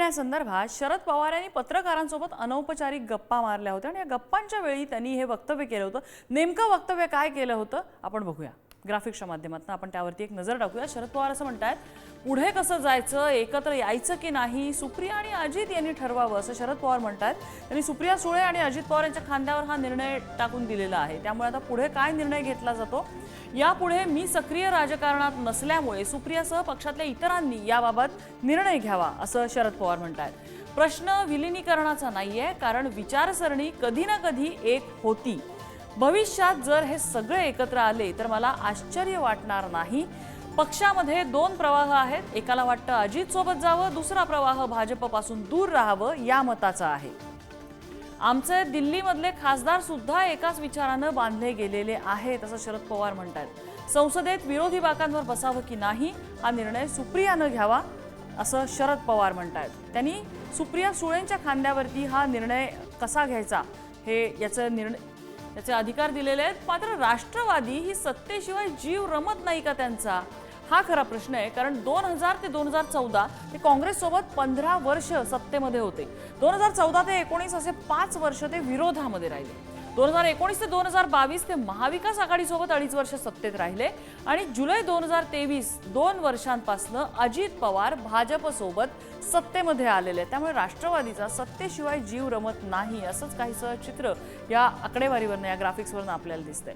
निर्णयासंदर्भात शरद पवार यांनी पत्रकारांसोबत अनौपचारिक गप्पा मारल्या होत्या आणि या गप्पांच्या वेळी त्यांनी हे वक्तव्य केलं होतं। नेमकं वक्तव्य काय केलं होतं आपण बघूया। ग्राफिक्सच्या माध्यमातून आपण त्यावरती एक नजर टाकूया। शरद पवार असं म्हणतात, पुढे कसं जायचं, एकत्र यायचं की नाही, सुप्रिया आणि अजित यांनी ठरवावं असं शरद पवार म्हणतात। त्यांनी सुप्रिया सुळे आणि अजित पवार यांच्या खांद्यावर हा निर्णय टाकून दिलेला आहे। त्यामुळे आता पुढे काय निर्णय घेतला जातो, यापुढे मी सक्रिय राजकारणात नसल्यामुळे सुप्रियासह पक्षातल्या इतरांनी याबाबत निर्णय घ्यावा असं शरद पवार म्हणतात। प्रश्न विलीनीकरणाचा नाहीये, कारण विचारसरणी कधी ना कधी एक होती। भविष्यात जर हे सगळे एकत्र आले तर मला आश्चर्य वाटणार नाही। पक्षामध्ये दोन प्रवाह आहेत, एकाला वाटतं अजित सोबत जावं, दुसरा प्रवाह भाजपपासून दूर राहावं या मताचा आहे। आमचे दिल्लीमधले खासदार सुद्धा एकाच विचारानं बांधले गेलेले आहेत असं शरद पवार म्हणतात। संसदेत विरोधी बाकांवर बसावं की नाही हा निर्णय सुप्रियानं घ्यावा असं शरद पवार म्हणतात। त्यांनी सुप्रिया सुळेंच्या खांद्यावरती हा निर्णय कसा घ्यायचा याचे अधिकार दिलेले आहेत। मात्र राष्ट्रवादी ही सत्तेशिवाय जीव रमत नाही का त्यांचा, हा खरा प्रश्न आहे। कारण 2000 ते 2014 ते काँग्रेस सोबत 15 वर्ष सत्तेमध्ये होते। 2014 ते 19 असे 5 वर्ष ते विरोधामध्ये राहिले। 2019 ते 2022 ते महाविकास आघाडीसोबत 2.5 वर्ष सत्तेत राहिले आणि जुलै 2023 2 वर्षांपासून अजित पवार भाजपसोबत सत्तेमध्ये आलेले। त्यामुळे राष्ट्रवादीचा सत्तेशिवाय जीव रमत नाही असंच काहीसं चित्र या आकडेवारीवरून, या ग्राफिक्सवरून आपल्याला दिसतंय।